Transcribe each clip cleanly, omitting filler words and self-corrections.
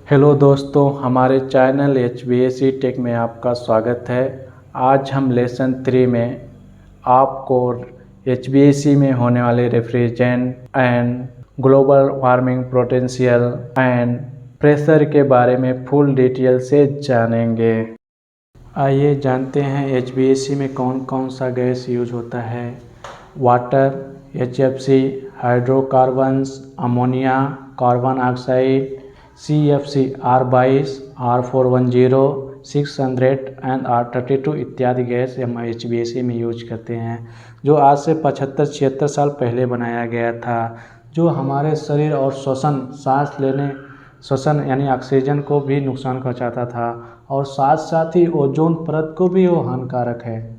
Hello दोस्तों, हमारे channel HBAC take में आपका स्वागत है। आज हम लेसन 3 में आपको HBAC में होने वाले refrigerant and global warming potential and pressure के बारे में फुल डिटेल से जानेंगे। आइए जानते हैं HBAC में कौन कौन सा गैस यूज होता है। Water, HFC, hydrocarbons, ammonia, carbon oxide, CFC, R22, R410, 600 and R32 इत्यादि गैस हम HBAC में यूज करते हैं, जो आज से 75-76 साल पहले बनाया गया था, जो हमारे शरीर और श्वसन यानी ऑक्सीजन को भी नुकसान पहुंचाता था और साथ साथ ही ओजोन परत को भी वो हानिकारक है।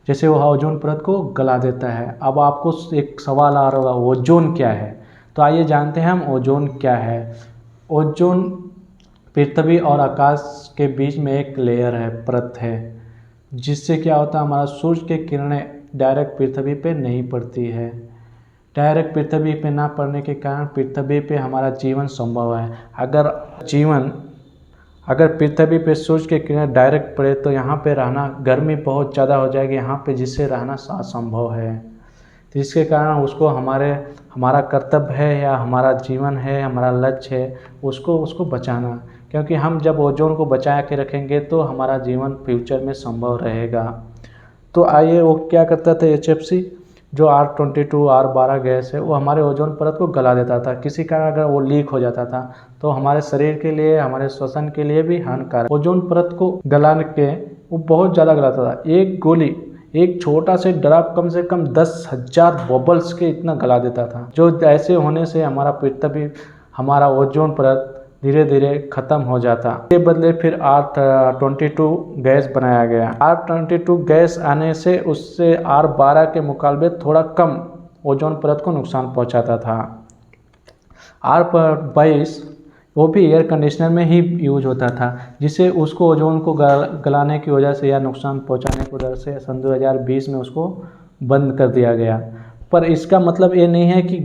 जैसे वो ओजोन परत को गला देता है। अब आपको एक सवाल आ रहा होगा, ओजोन क्या है? तो आइए जानते हैं हम ओजोन क्या है। ओजोन पृथ्वी और आकाश के बीच में एक लेयर है, परत है, जिससे क्या होता है, हमारा सूर्य की किरणें डायरेक्ट पृथ्वी पे नहीं पड़ती है। डायरेक्ट पृथ्वी पे ना पड़ने के कारण पृथ्वी पे हमारा जीवन संभव है। अगर पृथ्वी पे सूर्य की किरणें डायरेक्ट पड़े तो यहाँ पे रहना, गर्मी बहुत ज़्यादा हो जाएगी यहाँ पे, जिससे रहना असंभव है। तो इसके कारण उसको हमारा कर्तव्य है या हमारा जीवन है, हमारा लक्ष्य है उसको बचाना, क्योंकि हम जब ओजोन को बचा के रखेंगे तो हमारा जीवन फ्यूचर में संभव रहेगा। तो आइए, वो क्या करता था, HFC जो R22 R12 गैस है, वो हमारे ओजोन परत को गला देता था। किसी कारण अगर वो लीक हो जाता था तो हमारे शरीर के लिए, हमारे श्वसन के लिए भी हानिकारक। ओजोन परत को गलाने के वो बहुत ज़्यादा गलाता था। एक गोली, एक छोटा से ड्रॉप कम से कम 10,000 बबल्स के इतना गला देता था, जो ऐसे होने से हमारा ओजोन परत धीरे धीरे ख़त्म हो जाता। इसके बदले फिर R22 गैस बनाया गया। R22 गैस आने से उससे R12 के मुकाबले थोड़ा कम ओजोन परत को नुकसान पहुंचाता था। R22 वो भी एयर कंडीशनर में ही यूज होता था, जिससे उसको ओजोन को गलाने की वजह से या नुकसान पहुंचाने की वजह से सन 2020 में उसको बंद कर दिया गया। पर इसका मतलब ये नहीं है कि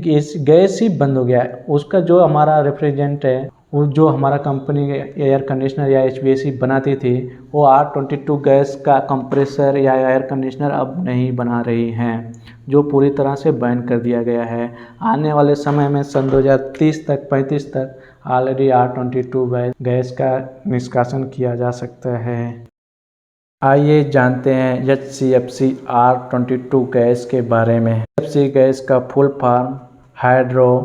गैस ही बंद हो गया है। उसका जो हमारा रेफ्रिजरेंट है, वो जो हमारा कंपनी एयर कंडीशनर या HBAC बनाती थी, वो R22 गैस का कंप्रेसर या एयर कंडीशनर अब नहीं बना रही हैं, जो पूरी तरह से बैन कर दिया गया है। आने वाले समय में सन 2030 तक 35 तक ऑलरेडी R22 गैस का निष्कासन किया जा सकता है। आइए जानते हैं HCFC R22 गैस के बारे में। HCFC गैस का फुल फॉर्म हाइड्रो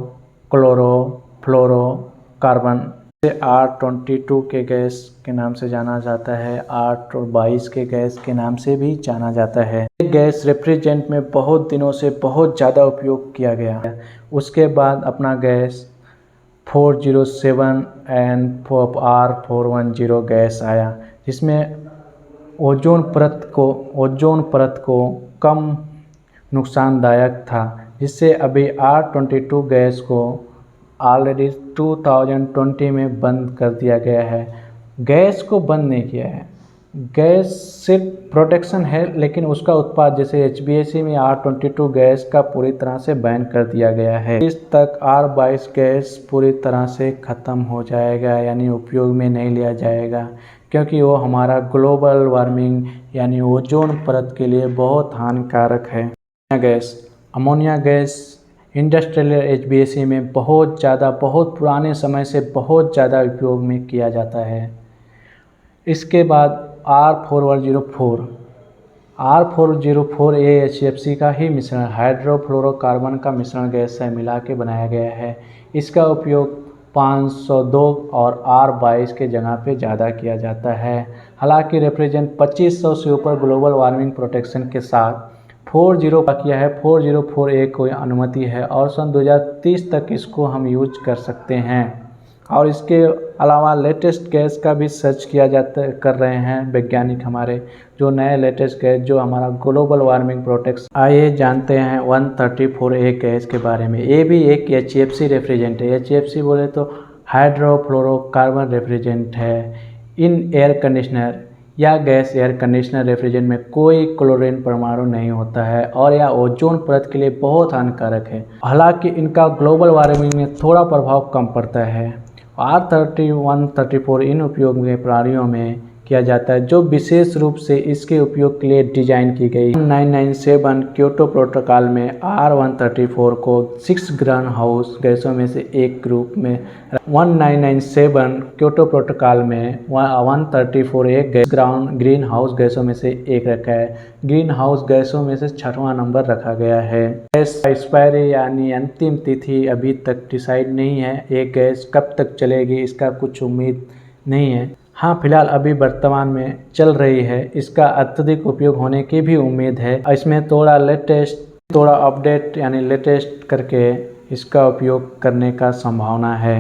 क्लोरो फ्लोरो कार्बन से R22 के गैस के नाम से जाना जाता है। R22 के गैस के नाम से भी जाना जाता है। ये गैस रेफ्रिजरेंट में बहुत दिनों से बहुत ज़्यादा उपयोग किया गया है। उसके बाद अपना गैस 407 एंड R410 गैस आया, जिसमें ओजोन परत को कम नुकसानदायक था, जिससे अभी R22 गैस को ऑलरेडी 2020 में बंद कर दिया गया है। गैस को बंद नहीं किया है, गैस सिर्फ प्रोटेक्शन है, लेकिन उसका उत्पाद जैसे HBAC में R22 गैस का पूरी तरह से बैन कर दिया गया है। इस तक R22 गैस पूरी तरह से ख़त्म हो जाएगा, यानी उपयोग में नहीं लिया जाएगा, क्योंकि वो हमारा ग्लोबल वार्मिंग यानी ओजोन परत के लिए बहुत हानिकारक है। अमोनिया गैस इंडस्ट्रियल HBAC में बहुत पुराने समय से बहुत ज़्यादा उपयोग में किया जाता है। इसके बाद R404 ये HFC का ही मिश्रण, हाइड्रोफ्लोरोकार्बन का मिश्रण गैस से मिला के बनाया गया है। इसका उपयोग 502 और R22 के जगह पे ज़्यादा किया जाता है। हालांकि रेफ्रिजरेंट 2500 से ऊपर ग्लोबल वार्मिंग प्रोटेक्शन के साथ 4041 को अनुमति है और सन 2030 तक इसको हम यूज कर सकते हैं। और इसके अलावा लेटेस्ट गैस का भी सर्च कर रहे हैं वैज्ञानिक हमारे, जो नए लेटेस्ट गैस जो हमारा ग्लोबल वार्मिंग प्रोटेक्शन। आइए जानते हैं 134A गैस के बारे में। ये भी एक HFC रेफ्रिजरेंट है। HFC बोले तो हाइड्रोफ्लोरोकार्बन रेफ्रिजरेंट है। इन एयर कंडीशनर या गैस एयर कंडीशनर रेफ्रिजरेंट में कोई क्लोरीन परमाणु नहीं होता है और यह ओजोन परत के लिए बहुत हानिकारक है। हालांकि इनका ग्लोबल वार्मिंग में थोड़ा प्रभाव कम पड़ता है। R3134 इन उपयोग में प्रणालियों में किया जाता है जो विशेष रूप से इसके उपयोग के लिए डिजाइन की गई। 1997 क्योटो प्रोटोकॉल में R134 को 6 ग्रीन हाउस गैसों में से एक ग्रुप में 1997 क्योटो प्रोटोकॉल में 134 एक ग्रीन हाउस गैसों में से एक रखा है। ग्रीन हाउस गैसों में से 6वां नंबर रखा गया है। गैस एक्सपायरी यानी अंतिम तिथि अभी तक डिसाइड नहीं है। ये गैस कब तक चलेगी इसका कुछ उम्मीद नहीं है। हाँ, फिलहाल अभी वर्तमान में चल रही है। इसका अत्यधिक उपयोग होने की भी उम्मीद है। इसमें थोड़ा अपडेट यानी लेटेस्ट करके इसका उपयोग करने का संभावना है।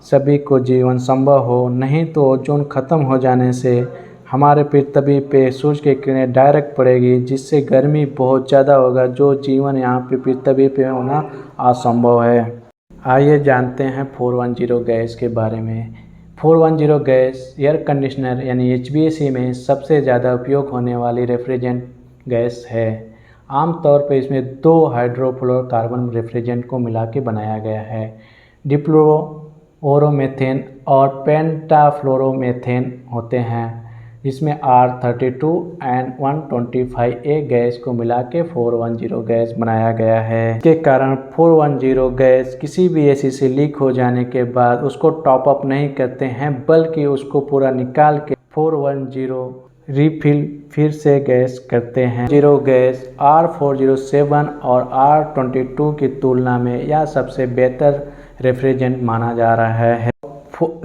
सभी को जीवन संभव हो, नहीं तो ओजोन खत्म हो जाने से हमारे पृथ्वी पे सूरज की किरणें डायरेक्ट पड़ेगी, जिससे गर्मी बहुत ज़्यादा होगा, जो जीवन यहाँ पे पृथ्वी पे होना असंभव है। आइए जानते हैं 410 गैस के बारे में। 410 गैस एयर कंडीशनर यानी HVAC में सबसे ज़्यादा उपयोग होने वाली रेफ्रिजरेंट गैस है। आमतौर पर इसमें 2 हाइड्रोफ्लोरोकार्बन रेफ्रिजरेंट को मिला के बनाया गया है। डिफ्लोरोमेथेन और पेंटाफ्लोरोमेथेन होते हैं, जिसमें R32 एंड 125A गैस को मिला के 410 गैस बनाया गया है। इसके कारण 410 गैस किसी भी एसी से लीक हो जाने के बाद उसको टॉप अप नहीं करते हैं, बल्कि उसको पूरा निकाल के 410 रिफिल फिर से गैस करते हैं। जीरो गैस R407 और R22 की तुलना में यह सबसे बेहतर रेफ्रिजरेंट माना जा रहा है।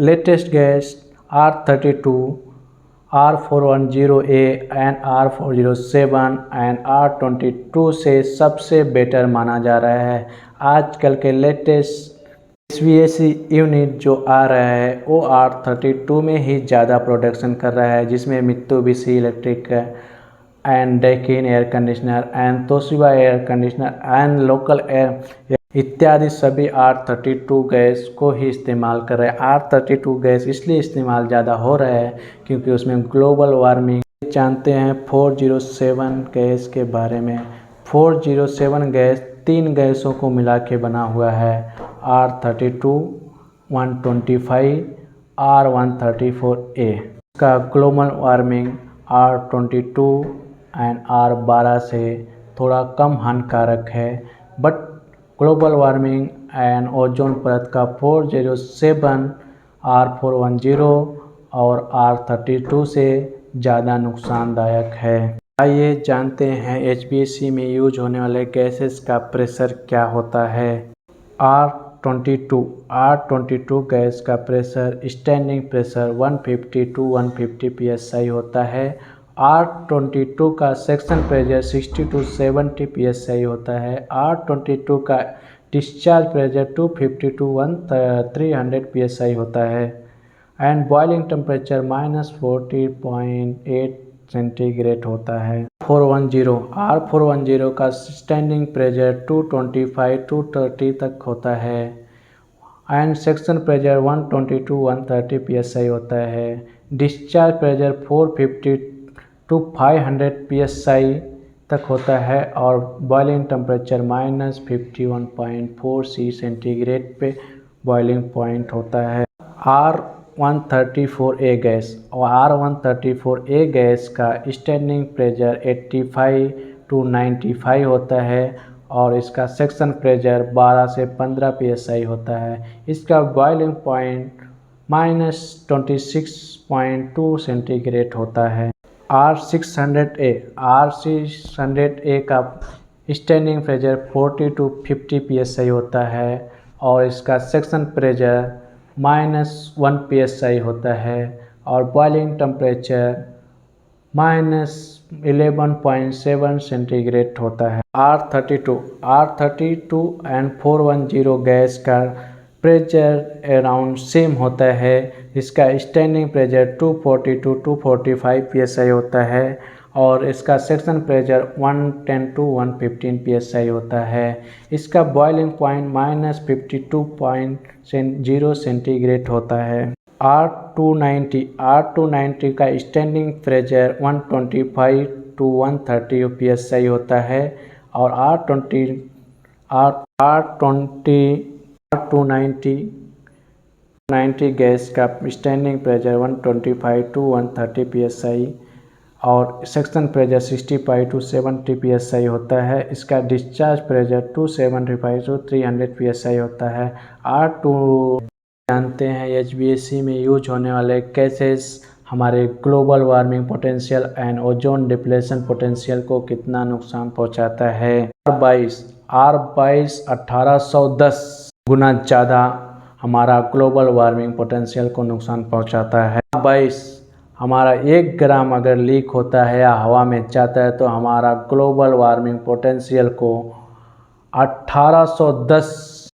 Latest gas R32, R410A and R407 and R22 से सबसे बेटर माना जा रहा है। आजकल के लेटेस्ट HVAC यूनिट जो आ रहा है वो R32 में ही ज़्यादा प्रोडक्शन कर रहा है, जिसमें Mitsubishi electric and Deccan air conditioner and Toshiba air conditioner and local air इत्यादि सभी R32 गैस को ही इस्तेमाल कर रहे हैं। R32 गैस इसलिए इस्तेमाल ज़्यादा हो रहा है क्योंकि उसमें ग्लोबल वार्मिंग। जानते हैं 407 गैस के बारे में। 407 गैस 3 गैसों को मिला के बना हुआ है, R32, 125, R134A। इसका global warming R22 and R12 से थोड़ा कम हानिकारक है, but global warming and ozone परत का 407 R410 और R32 से ज़्यादा नुकसानदायक है। आइए जानते हैं HVAC में यूज होने वाले गैसेस का प्रेशर क्या होता है। R22 गैस का pressure standing pressure 150 to 150 PSI होता है। R22 का सेक्शन प्रेशर 60 to 70 PSI होता है। R22 का डिस्चार्ज प्रेशर 250 to 300 PSI होता है एंड बॉइलिंग टेम्परेचर -40.8 सेंटीग्रेड होता है। R410 का स्टैंडिंग प्रेशर 225 to 30 तक होता है and section pressure 120 to 130 PSI होता है। डिस्चार्ज प्रेशर 450 to 500 PSI तक होता है और बॉइलिंग टेम्परेचर -51.4 सेंटीग्रेड पे बॉइलिंग पॉइंट होता है। R134A गैस और R134A गैस का स्टैंडिंग प्रेशर 85 to 95 होता है और इसका सेक्शन प्रेशर 12 से 15 PSI होता है। इसका बॉइलिंग पॉइंट -26.2 सेंटीग्रेड होता है। R600A का स्टैंडिंग प्रेशर 40 to 50 PSI होता है और इसका सेक्शन प्रेशर -1 PSI होता है और बॉइलिंग टेम्परेचर -11.7 सेंटीग्रेड होता है। R32 एंड 410 गैस का प्रेशर अराउंड सेम होता है। इसका स्टैंडिंग प्रेशर 240 to 245 PSI होता है और इसका सेक्शन प्रेशर 110 to 115 PSI होता है। इसका बॉइलिंग पॉइंट -52.0 सेंटीग्रेड होता है। R290 का स्टैंडिंग प्रेशर 125 to 130 PSI होता है और R290 90 गैस का स्टैंडिंग प्रेशर 125 टू 130 psi और सेक्शन प्रेशर 65 टू 70 psi होता है। इसका डिस्चार्ज प्रेशर 275 टू 300 psi होता है। R2 जानते हैं HVAC में यूज होने वाले गैसेस हमारे global warming potential and ozone depletion potential को कितना नुकसान पहुंचाता है। R22 1810 गुना ज़्यादा हमारा ग्लोबल वार्मिंग पोटेंशियल को नुकसान पहुंचाता है। 22 हमारा 1 ग्राम अगर लीक होता है या हवा में जाता है तो हमारा ग्लोबल वार्मिंग पोटेंशियल को 1810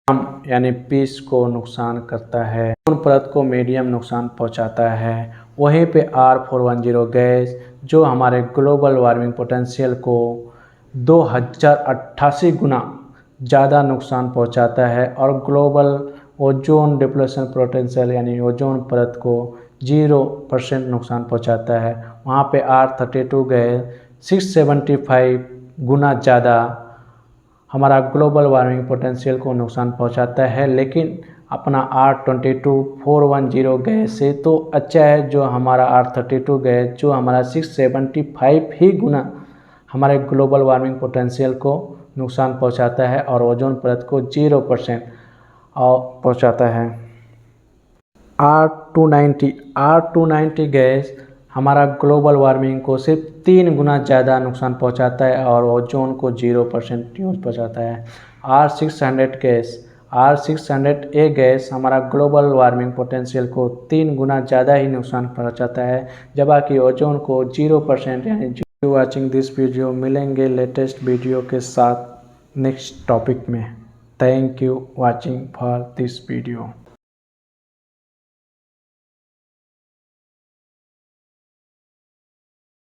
यानी 20 को नुकसान करता है। ओजोन परत को मीडियम नुकसान पहुंचाता है। वहीं पे R410 गैस जो हमारे ग्लोबल वार्मिंग पोटेंशियल को 2088 गुना ज़्यादा नुकसान पहुंचाता है और ग्लोबल ओजोन डिप्लेशन पोटेंशियल यानी ओजोन परत को 0% नुकसान पहुंचाता है। वहाँ पे R32 गैस 675 गुना ज़्यादा हमारा ग्लोबल वार्मिंग पोटेंशियल को नुकसान पहुंचाता है। लेकिन अपना R22410 गैस से तो अच्छा है जो हमारा R32 गैस जो हमारा 675 ही गुना हमारे ग्लोबल वार्मिंग पोटेंशियल को नुकसान पहुंचाता है और ओजोन परत को 0% पहुंचाता है। R290 गैस हमारा ग्लोबल वार्मिंग को सिर्फ 3 गुना ज़्यादा नुकसान पहुंचाता है और ओजोन को 0% यूज पहुंचाता है। R600 गैस हमारा ग्लोबल वार्मिंग पोटेंशियल को 3 गुना ज़्यादा ही नुकसान पहुंचाता है जबकि ओजोन को 0% यानी वाचिंग दिस वीडियो। मिलेंगे लेटेस्ट वीडियो के साथ नेक्स्ट टॉपिक में। Thank you watching for this video.